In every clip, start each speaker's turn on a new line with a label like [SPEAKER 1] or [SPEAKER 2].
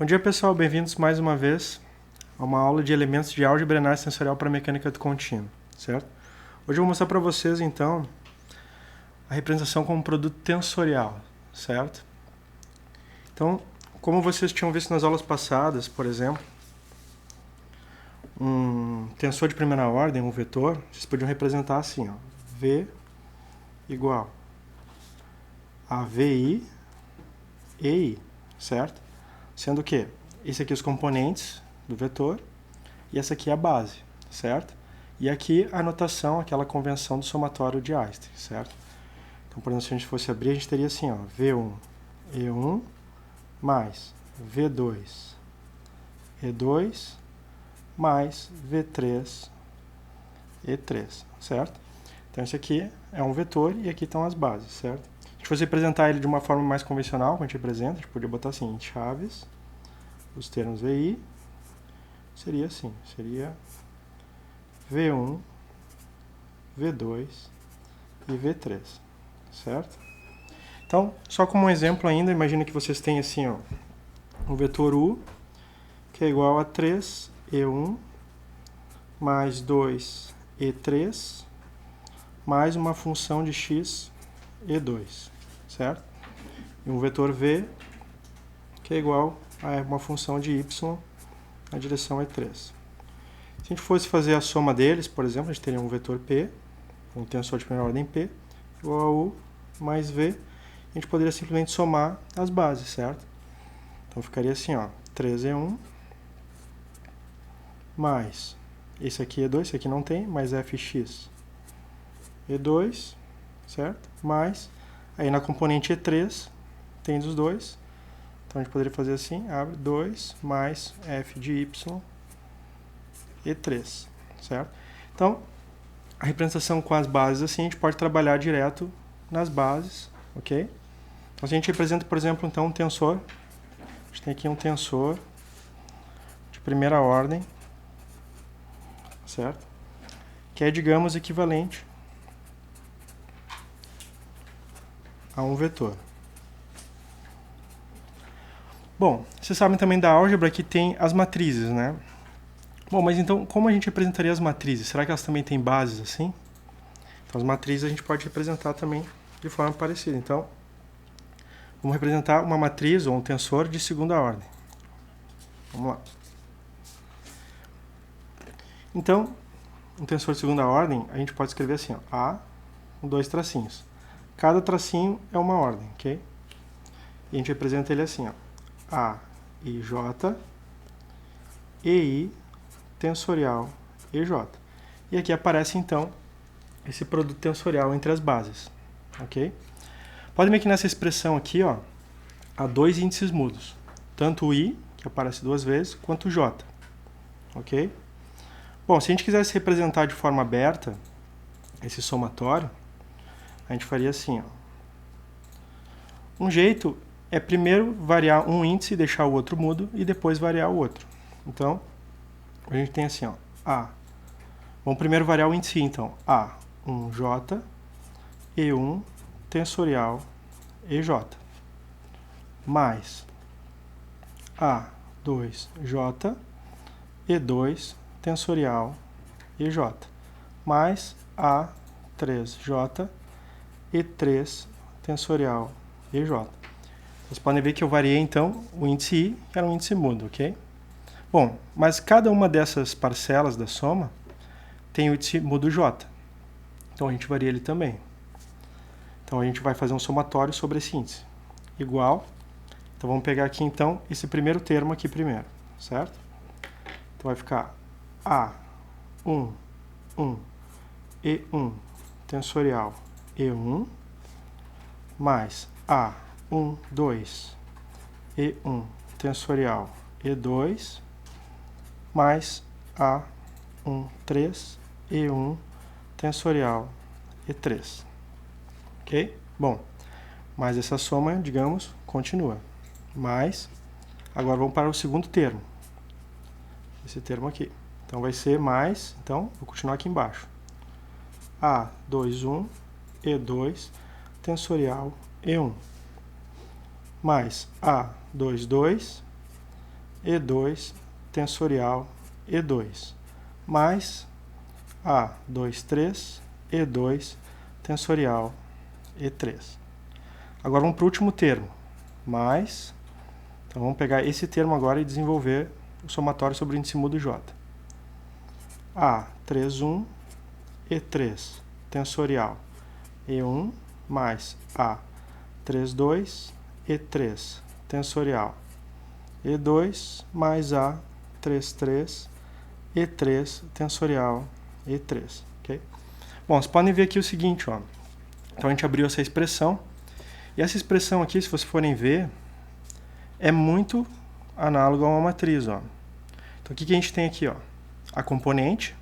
[SPEAKER 1] Bom dia, pessoal, bem-vindos mais uma vez a uma aula de elementos de álgebra e análise tensorial para mecânica do contínuo, certo? Hoje eu vou mostrar para vocês, então, a representação como produto tensorial, certo? Então, como vocês tinham visto nas aulas passadas, por exemplo, um tensor de primeira ordem, um vetor, vocês podiam representar assim, ó, V igual a VI e I, certo? Sendo que esse aqui é os componentes do vetor e essa aqui é a base, certo? E aqui a notação, aquela convenção do somatório de Einstein, certo? Então, por exemplo, se a gente fosse abrir, a gente teria assim, ó, V1, E1 mais V2, E2 mais V3, E3, certo? Então, esse aqui é um vetor e aqui estão as bases, certo? Se a gente fosse representar ele de uma forma mais convencional, como a gente representa, a gente poderia botar assim, chaves, os termos VI, seria assim, seria V1, V2 e V3, certo? Então, só como um exemplo ainda, imagina que vocês têm assim, ó, um vetor U, que é igual a 3E1 mais 2E3 mais uma função de x E2, certo? E um vetor V, que é igual a uma função de y na direção E3. Se a gente fosse fazer a soma deles, por exemplo, a gente teria um vetor P, um tensor de primeira ordem P, igual a U mais V. A gente poderia simplesmente somar as bases, certo? Então ficaria assim, ó, 3E1 mais, esse aqui é 2, esse aqui não tem, mais fx E2, certo? Mais, aí na componente E3 tem dos dois, então a gente poderia fazer assim, abre 2 mais f de y E3, certo? Então, a representação com as bases assim, a gente pode trabalhar direto nas bases, ok? Então, se a gente representa, por exemplo, então, um tensor, a gente tem aqui um tensor de primeira ordem, certo? Que é, digamos, equivalente a um vetor. Bom, vocês sabem também da álgebra que tem as matrizes, né? Bom, mas então, como a gente representaria as matrizes? Será que elas também têm bases assim? Então, as matrizes a gente pode representar também de forma parecida. Então, vamos representar uma matriz ou um tensor de segunda ordem. Vamos lá. Então, um tensor de segunda ordem, a gente pode escrever assim, ó, A, com dois tracinhos. Cada tracinho é uma ordem, ok? E a gente representa ele assim, ó, A, I, J, EI, tensorial, EJ. E aqui aparece, então, esse produto tensorial entre as bases, ok? Pode ver que nessa expressão aqui, ó, há dois índices mudos, tanto o I, que aparece duas vezes, quanto o J, ok? Bom, se a gente quisesse representar de forma aberta esse somatório, a gente faria assim, ó. Um jeito é primeiro variar um índice e deixar o outro mudo, e depois variar o outro. Então, a gente tem assim, ó, A. Vamos primeiro variar o índice, então, A1J, E1, tensorial, EJ, mais A2J, E2, tensorial, EJ, mais A3J, E3, tensorial, EJ. Vocês podem ver que eu variei, então, o índice I, que era um índice mudo, ok? Bom, mas cada uma dessas parcelas da soma tem o índice mudo J. Então, a gente varia ele também. Então, a gente vai fazer um somatório sobre esse índice. Igual. Então, vamos pegar aqui, então, esse primeiro termo aqui primeiro, certo? Então, vai ficar A1, 1, E1, tensorial, E1, mais A1, 2, E1, tensorial, E2, mais A1, 3, E1, tensorial, E3. Ok? Bom, mas essa soma, digamos, continua. Mas, agora vamos para o segundo termo. Esse termo aqui. Então, vai ser mais, então, vou continuar aqui embaixo. A2, 1, E2, tensorial, E1. Mais A2, 2, E2 tensorial E2 mais A23 E2 tensorial E3. Agora vamos para o último termo, mais, então vamos pegar esse termo agora e desenvolver o somatório sobre o índice mudo J. A31 E3 tensorial E1 mais A32 E3 tensorial E2 mais A33 E3 tensorial E3. Okay? Bom, vocês podem ver aqui o seguinte, ó. Então a gente abriu essa expressão, e essa expressão aqui, se vocês forem ver, é muito análoga a uma matriz, ó. Então o que a gente tem aqui, ó? A componente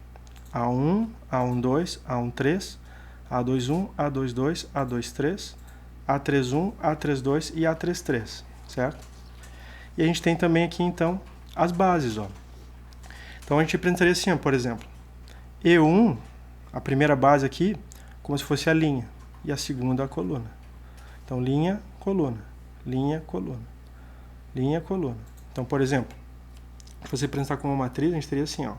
[SPEAKER 1] A1, A12, A13, A21, A22, A23, A31, A32 e A33, certo? E a gente tem também aqui, então, as bases, ó. Então a gente representaria assim, ó, por exemplo, E1, a primeira base aqui, como se fosse a linha, e a segunda a coluna. Então, linha, coluna, linha, coluna, linha, coluna. Então, por exemplo, se você representar como uma matriz, a gente teria assim, ó.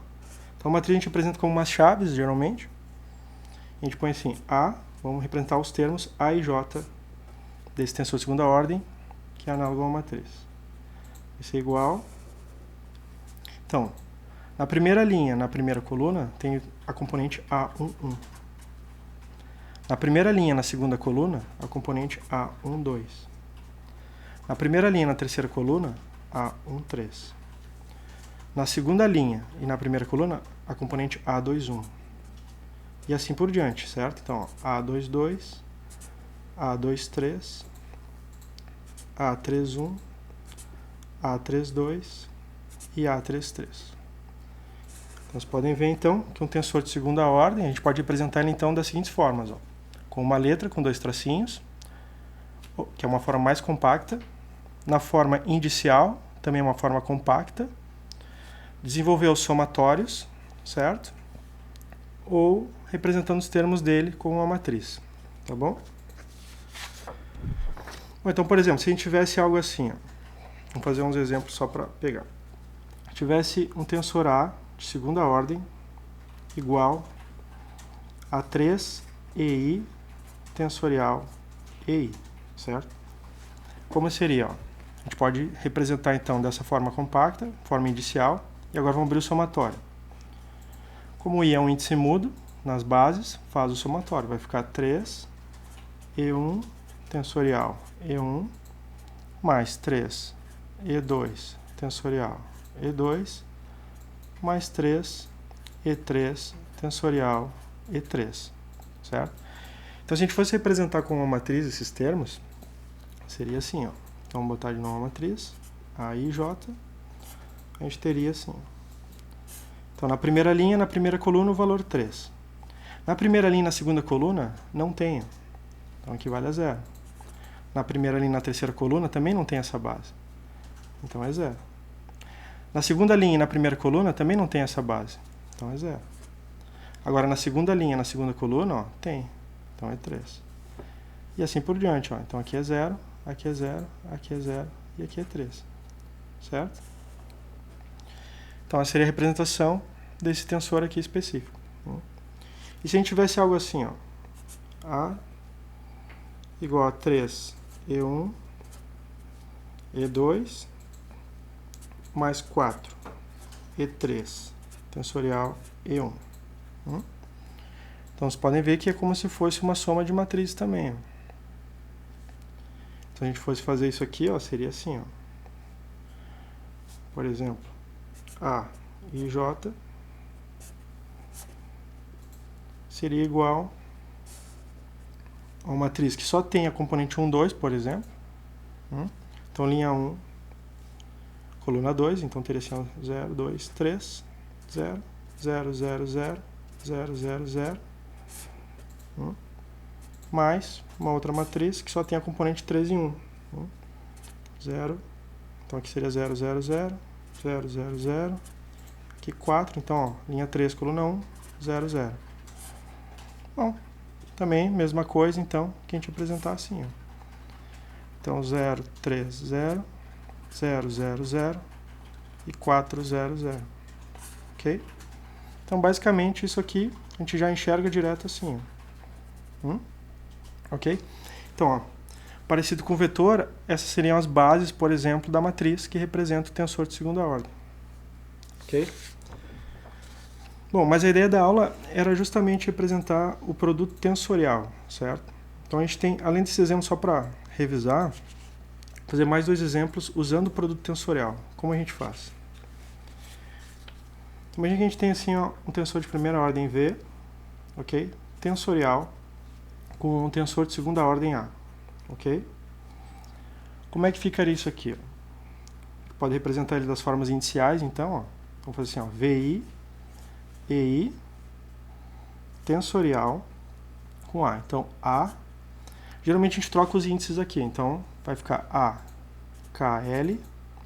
[SPEAKER 1] Então, a matriz a gente representa como umas chaves, geralmente. A gente põe assim, A, vamos representar os termos A e J desse tensor de segunda ordem, que é análogo a uma matriz. Isso é igual. Então, na primeira linha, na primeira coluna, tem a componente A11. Na primeira linha, na segunda coluna, a componente A12. Na primeira linha, na terceira coluna, A13. Na segunda linha e na primeira coluna, a componente A21. E assim por diante, certo? Então, ó, A22, A23, A31, A32 e A33. Então, vocês podem ver, então, que um tensor de segunda ordem, a gente pode representar ele, então, das seguintes formas, ó. Com uma letra, com dois tracinhos, que é uma forma mais compacta. Na forma indicial, também é uma forma compacta. Desenvolver os somatórios, certo? Ou representando os termos dele com uma matriz, tá bom? Bom, então, por exemplo, se a gente tivesse algo assim, ó, vamos fazer uns exemplos só para pegar. Se tivesse um tensor A de segunda ordem igual a 3EI tensorial EI, certo? Como seria? Ó? A gente pode representar então dessa forma compacta, forma indicial, e agora vamos abrir o somatório. Como o I é um índice mudo, nas bases, faz o somatório, vai ficar 3 E1 tensorial E1 mais 3 E2 tensorial E2 mais 3 E3 tensorial E3, certo? Então, se a gente fosse representar com uma matriz esses termos, seria assim, ó. Então, vamos botar de novo a matriz, A e J, a gente teria assim. Então, na primeira linha, na primeira coluna, o valor 3. Na primeira linha, na segunda coluna, não tem. Então, equivale a 0. Na primeira linha, na terceira coluna, também não tem essa base. Então, é 0. Na segunda linha e na primeira coluna, também não tem essa base. Então, é 0. Agora, na segunda linha, na segunda coluna, ó, tem. Então, é 3. E assim por diante, ó. Então, aqui é 0, aqui é 0, aqui é 0 e aqui é 3. Certo? Então, essa seria a representação desse tensor aqui específico. E se a gente tivesse algo assim, ó. A igual a 3 E1 E2 mais 4 E3 tensorial E1. Então, vocês podem ver que é como se fosse uma soma de matrizes também. Ó. Se a gente fosse fazer isso aqui, ó, seria assim. Ó. Por exemplo, A e J seria igual a uma matriz que só tem a componente 1, 2, por exemplo. Então, linha 1, coluna 2, então teria assim 0, 2, 3, 0, 0, 0, 0, 0, 0, 0, mais uma outra matriz que só tem a componente 3 e 1. 0, então aqui seria 0, 0, 0, 0, 0, 0, aqui 4, então ó, linha 3, coluna 1, 0, 0. Bom, também mesma coisa, então, que a gente apresentar assim, ó. Então 0, 3, 0, 0, 0, 0, e 400, ok? Então, basicamente, isso aqui a gente já enxerga direto assim, ó. Ok? Então, ó, parecido com o vetor, essas seriam as bases, por exemplo, da matriz que representa o tensor de segunda ordem. Ok? Bom, mas a ideia da aula era justamente representar o produto tensorial, certo? Então a gente tem, além desses exemplos só para revisar, fazer mais 2 exemplos usando o produto tensorial. Como a gente faz? Imagina que a gente tem assim, ó, um tensor de primeira ordem V, ok? Tensorial com um tensor de segunda ordem A, ok? Como é que ficaria isso aqui? Ó? Pode representar ele das formas iniciais, então, ó. Vamos fazer assim, ó, VI, EI, tensorial com A. Então, A, geralmente a gente troca os índices aqui, então vai ficar A, KL,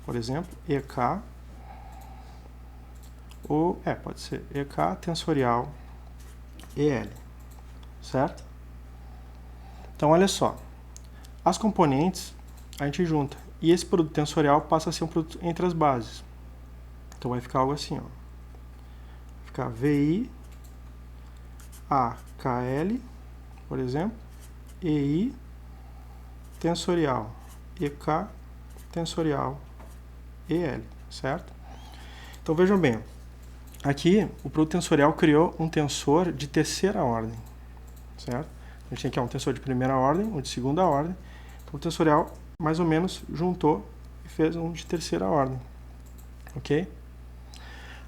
[SPEAKER 1] por exemplo, EK, ou, pode ser EK, tensorial, EL, certo? Então, olha só, as componentes a gente junta, e esse produto tensorial passa a ser um produto entre as bases. Então, vai ficar algo assim, ó. Vai ficar VI, AKL, por exemplo, EI, tensorial, EK, tensorial, EL, certo? Então, vejam bem, aqui o produto tensorial criou um tensor de terceira ordem, certo? A gente tem aqui um tensor de primeira ordem, um de segunda ordem. Então, o tensorial mais ou menos juntou e fez um de terceira ordem, ok?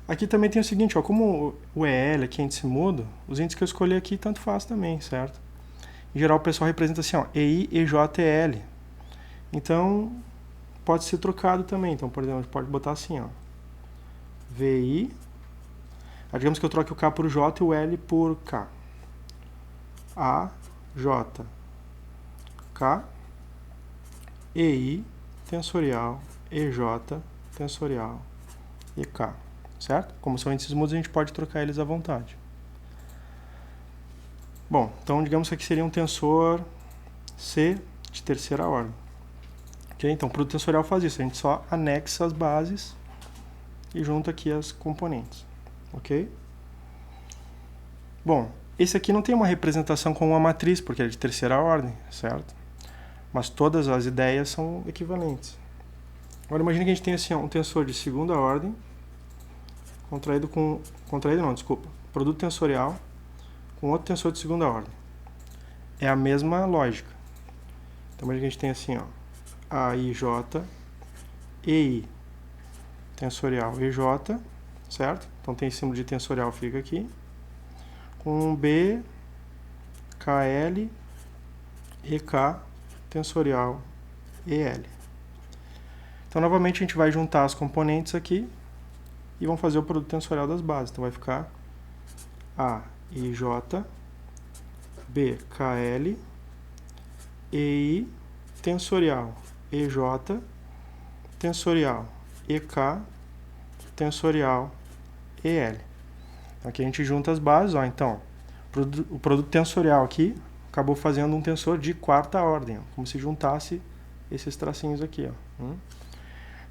[SPEAKER 1] Aqui também tem o seguinte, ó, como o EL aqui é índice mudo, os índices que eu escolhi aqui tanto faz também, certo? Em geral o pessoal representa assim, ó, EI, EJ, EL. Então, pode ser trocado também. Então, por exemplo, a gente pode botar assim, ó, VI, digamos que eu troque o K por J e o L por K. A, J, K, EI, tensorial, EJ, tensorial, EK, certo? Como são índices mudos, a gente pode trocar eles à vontade. Bom, então digamos que aqui seria um tensor C de terceira ordem. Ok? Então o produto tensorial faz isso, a gente só anexa as bases e junta aqui as componentes. Ok? Bom, esse aqui não tem uma representação com uma matriz, porque é de terceira ordem, certo? Mas todas as ideias são equivalentes. Agora imagine que a gente tem assim, um tensor de segunda ordem, produto tensorial com outro tensor de segunda ordem. É a mesma lógica. Então imagine que a gente tem assim, ó, AIJ, EI, tensorial EJ, certo? Então tem símbolo de tensorial, fica aqui, com B, KL, EK, tensorial, EL. Então, novamente, a gente vai juntar as componentes aqui e vamos fazer o produto tensorial das bases. Então, vai ficar AIJ, BKL, EI, tensorial, EJ, tensorial, EK, tensorial, EL. Aqui a gente junta as bases, ó. Então, o produto tensorial aqui acabou fazendo um tensor de quarta ordem, ó, como se juntasse esses tracinhos aqui, ó.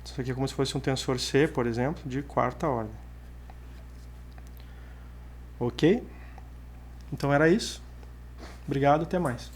[SPEAKER 1] Isso aqui é como se fosse um tensor C, por exemplo, de quarta ordem. Ok? Então era isso. Obrigado, até mais.